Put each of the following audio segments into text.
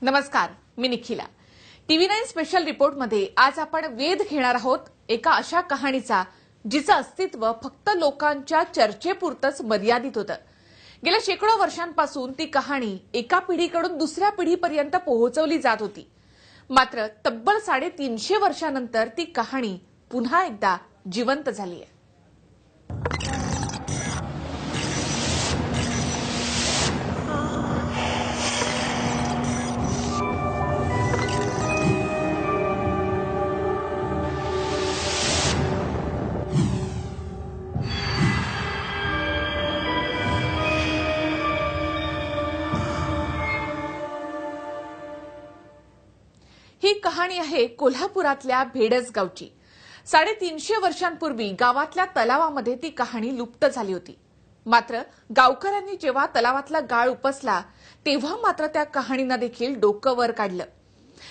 नमस्कार, मी Nikhila. TV9 special रिपोर्टमध्ये आज आपण वेध घेणार आहोत एका अशा कहाणीचा जिचं अस्तित्व फक्त लोकांच्या चर्चेपुरतंच मर्यादित होतं. गेल्या शेकडो वर्षांपासून ती कहाणी एका पिढीकडून दुसऱ्या पिढीपर्यंत पोहोचवली जात होती. मात्र तब्बल 350 वर्षांनंतर ती कहाणी पुन्हा एकदा जिवंत झाली आहे. ही कहाणी आहे कोल्हापुरातल्या भेडस गावची. 350 वर्षांपूर्वी गावातल्या तलावामध्ये ती कहाणी लुप्त झाली होती. मात्र गावकऱ्यांनी जेव्हा तलावातला गाळ उपसला तेव्हा मात्र त्या कहाणीनं देखील डोकं वर काढलं.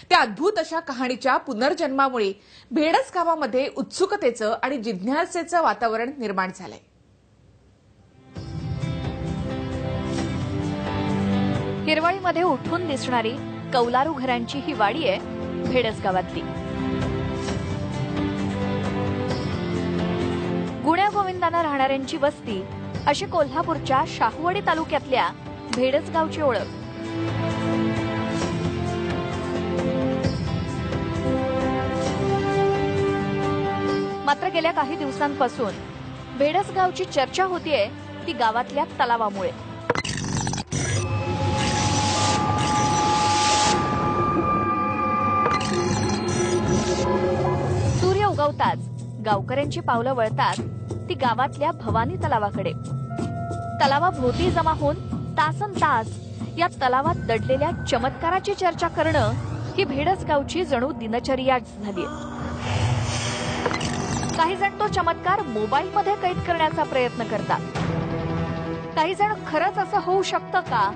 त्या अद्भुत अशा कहाणीच्या पुनर्जन्मामुळे भेडस गावामध्ये उत्सुकतेचं आणि जिज्ञासेचं वातावरण निर्माण झालंय. हिरवळीमध्ये उठून दिसणारी कौलारू घरांची ही वाडी आहे भेडस गावातली. गुण्या गोविंदानं राहणाऱ्यांची वस्ती अशी कोल्हापूरच्या शाहूवाडी तालुक्यातल्या भेडस गावची ओळख. मात्र गेल्या काही दिवसांपासून भेडस गावची चर्चा होतीये ती गावातल्या तलावामुळे. सूर्य उगवताच गावकऱ्यांची पावलं वळतात ती गावातल्या भवानी तलावाकडे. तलावाभोवती जमा होऊन तासनतास या तलावात दडलेल्या चमत्काराची चर्चा करणं ही भेडस गावची जणू दिनचर्याच झालीय. काही जण तो चमत्कार मोबाईलमध्ये कैद करण्याचा प्रयत्न करतात. काही जण खरंच असं होऊ शकतं का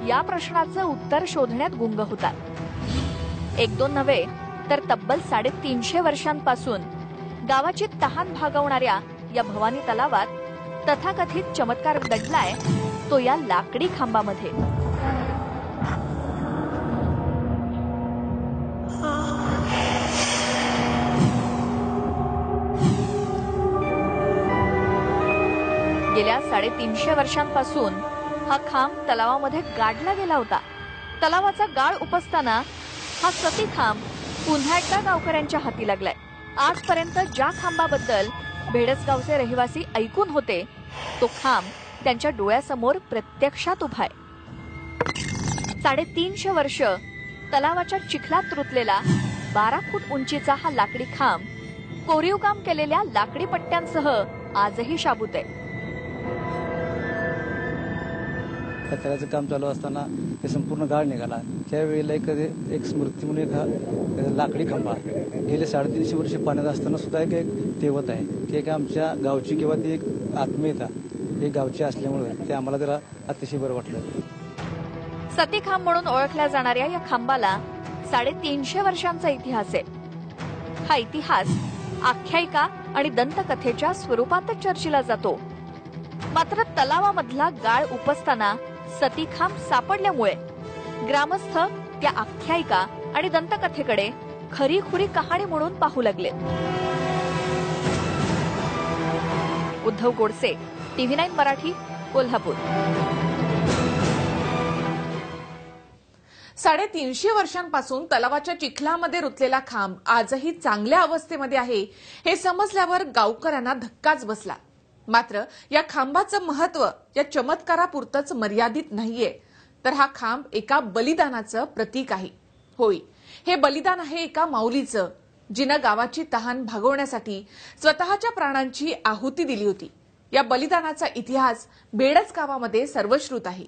या प्रश्नाचं उत्तर शोधण्यात गुंग होतात. एक दोन नव्हे तर तब्बल 350 वर्षांपासून गावाची तहान भागवणाऱ्या या भवानी तलावात तथाकथित चमत्कार दडलाय तो या लाकडी खांबामध्ये. गेल्या 350 वर्षांपासून हा खांब तलावामध्ये गाडला गेला होता. तलावाचा गाळ उपसताना हा सती खांब पुन्हा एकदा गावकऱ्यांच्या हाती लागलाय. आजपर्यंत ज्या खांबाबद्दल भेडसगावचे रहिवासी ऐकून होते तो खांब त्यांच्या डोळ्यासमोर प्रत्यक्षात उभा आहे. 350 वर्ष तलावाच्या चिखलात रुतलेला 12 फूट उंचीचा हा लाकडी खांब कोरीव काम केलेल्या लाकडी पट्ट्यांसह आजही शाबूत आहे. त्याचं काम चालू असताना ते संपूर्ण गाळ निघाला. त्यावेळेला एक स्मृती म्हणून एक लाकडी खांबा गेले 350 वर्ष पाण्यात असताना सुद्धा एक तेवत आहे की एक आमच्या गावची किंवा ती एक आत्मीयता एक गावची असल्यामुळे ते आम्हाला जरा अतिशय बरं वाटलं. सती खांब म्हणून ओळखल्या जाणाऱ्या या खांबाला 350 वर्षांचा इतिहास आहे. हा इतिहास आख्यायिका आणि दंतकथेच्या स्वरूपातच चर्चिला जातो. मात्र तलावामधला गाळ उपसताना सती खांब सापडल्यामुळे ग्रामस्थ त्या आख्यायिका आणि दंतकथेकडे खरीखुरी कहाणी म्हणून पाहू लागले. उद्धव गोडसे, TV9 मराठी, कोल्हापूर. 350 वर्षांपासून तलावाच्या चिखलामध्ये रुतलेला खांब आजही चांगल्या अवस्थेमध्ये आहे हे समजल्यावर गावकऱ्यांना धक्काच बसला. मात्र या खांबाचं महत्व या चमत्कारापुरतंच मर्यादित नाहीये, तर हा खांब एका बलिदानाचं प्रतीक आहे. होय, हे बलिदान आहे एका माऊलीचं जिनं गावाची तहान भागवण्यासाठी स्वतःच्या प्राणांची आहुती दिली होती. या बलिदानाचा इतिहास भेडस गावामध्ये सर्वश्रुत आहे.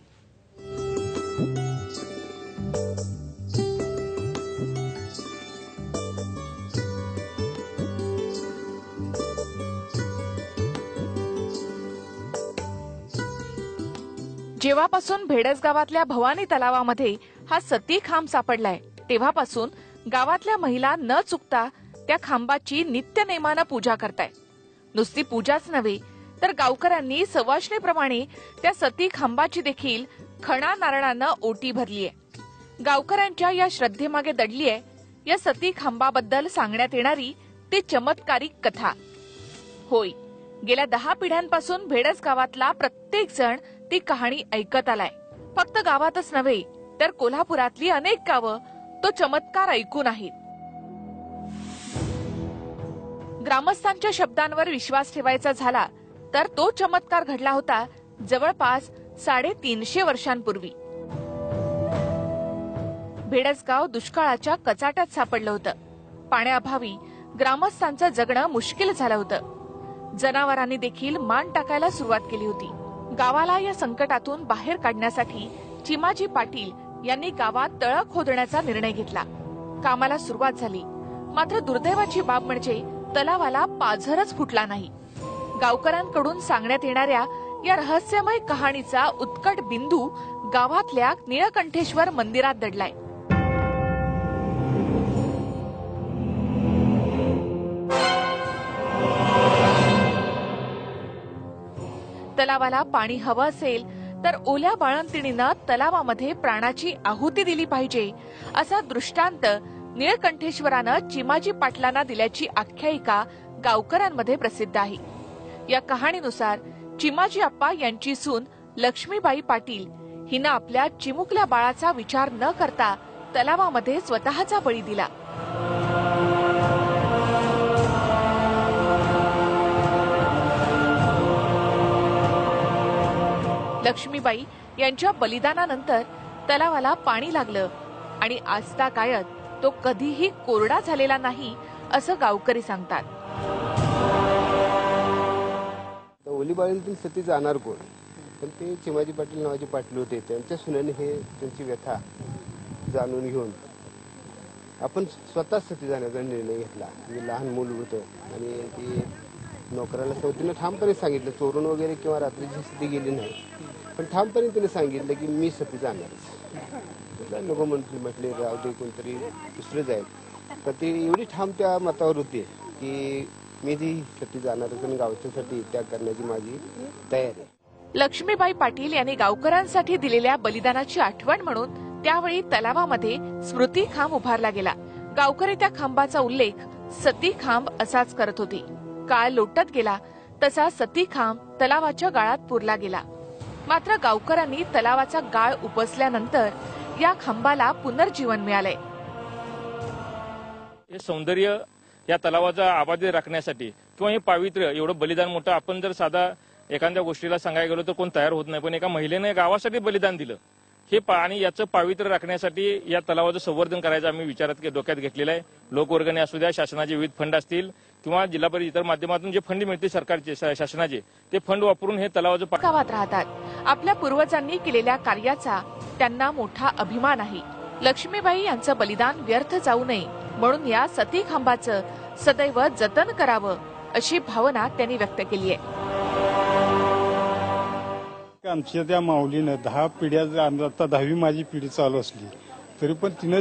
जेव्हापासून भेडस गावातल्या भवानी तलावामध्ये हा सती खांब सापडलाय तेव्हापासून गावातल्या महिला न चुकता त्या खांबाची नित्यनेमानं पूजा करताय. नुसती पूजाच नव्हे तर गावकऱ्यांनी सवाष्णीप्रमाणे त्या सती खांबाची देखील खणा नारळानं ओटी भरलीय. गावकऱ्यांच्या या श्रद्धेमागे दडली आहे या सती खांबाबद्दल सांगण्यात येणारी ती चमत्कारिक कथा. होय, गेल्या 10 पिढ्यांपासून भेडस गावातला प्रत्येक जण ती कहाणी ऐकत आलाय. फक्त गावातच नव्हे तर कोल्हापुरातली अनेक गावं तो चमत्कार ऐकून आहेत. ग्रामस्थांच्या शब्दांवर विश्वास ठेवायचा झाला तर तो चमत्कार घडला होता जवळपास 350 वर्षांपूर्वी. भेडसगाव दुष्काळाच्या कचाट्यात सापडलं होतं. पाण्याअभावी ग्रामस्थांचं जगणं मुश्किल झालं होतं. जनावरांनी देखील मान टाकायला सुरुवात केली होती. गावाला या संकटातून बाहेर काढण्यासाठी चिमाजी पाटील यांनी गावात तळं खोदण्याचा निर्णय घेतला. कामाला सुरुवात झाली. मात्र दुर्दैवाची बाब म्हणजे तलावाला पाझरच फुटला नाही. गावकऱ्यांकडून सांगण्यात येणाऱ्या या रहस्यमय कहाणीचा उत्कट बिंदू गावातल्या निळकंठेश्वर मंदिरात दडलाय. तलावाला पाणी हवं असेल तर ओल्या बाळंतिणीनं तलावामध्ये प्राणाची आहुती दिली पाहिजे असा दृष्टांत निळकंठेश्वरानं चिमाजी पाटलांना दिल्याची आख्यायिका गावकऱ्यांमध्ये प्रसिद्ध आहे. या कहाणीनुसार चिमाजी आप्पा यांची सून लक्ष्मीबाई पाटील हिनं आपल्या चिमुकल्या बाळाचा विचार न करता तलावामध्ये स्वतःचा बळी दिला. लक्ष्मीबाई यांच्या बलिदानानंतर तलावाला पाणी लागलं आणि आजतागायत तो कधीही कोरडा झालेला नाही असं गावकरी सांगतात. ओलीबाळीतील सती जाणार कोण, पण ते चिमाजी पाटील नावाचे पाटील होते. त्यांच्या सुनेने हे त्यांची व्यथा जाणून घेऊन आपण स्वतः सती जाण्याचा निर्णय घेतला. मी लहान मूल होतं आणि ती नोकराला तिने ठामपणे सांगितलं, चोरून वगैरे किंवा रात्रीची सती गेली नाही, पण ठामपणे तिने सांगितलं की मी सती जाणारच. नको म्हटले राहू दे, कोणतरी दुसरं जाईल. तर ती एवढी ठाम त्या मतावर होती की मी ती सती जाणारच आणि गावच्यासाठी त्याग करण्याची माझी तयारी आहे. लक्ष्मीबाई पाटील यांनी गावकऱ्यांसाठी दिलेल्या बलिदानाची आठवण म्हणून त्यावेळी तलावामध्ये स्मृती खांब उभारला गेला. गावकरी त्या खांबाचा उल्लेख सती खांब असाच करत होते. काळ लोटत गेला तसा सती खांब तलावाच्या गाळात पुरला गेला. मात्र गावकऱ्यांनी तलावाचा गाळ उपसल्यानंतर या खांबाला पुनर्जीवन मिळालंय. हे सौंदर्य या तलावाचा आबादी राखण्यासाठी किंवा हे पावित्र्य एवढं बलिदान मोठं, आपण जर साधा एखाद्या गोष्टीला सांगायला गेलो तर कोण तयार होत नाही, पण एका महिलेने गावासाठी बलिदान दिलं. हे आणि याचं पावित्र्य राखण्यासाठी या तलावाचं संवर्धन करायचं आम्ही विचारात डोक्यात घेतलेलं आहे. लोकवर्गणी असू द्या, शासनाचे विविध फंड असतील किंवा जिल्हा परिषद इतर माध्यमातून जे फंड मिळते सरकारचे शासनाचे, ते फंड वापरून हे तलावाचं गावात राहतात. आपल्या पूर्वजांनी केलेल्या कार्याचा त्यांना मोठा अभिमान आहे. लक्ष्मीबाई यांचं बलिदान व्यर्थ जाऊ नये म्हणून या सती खांबाचं सदैव जतन करावं अशी भावना त्यांनी व्यक्त केली आहे. आमच्या त्या माऊलीनं 10 पिढ्या, आता 10वी माझी पिढी चालू असली तरी पण तिनं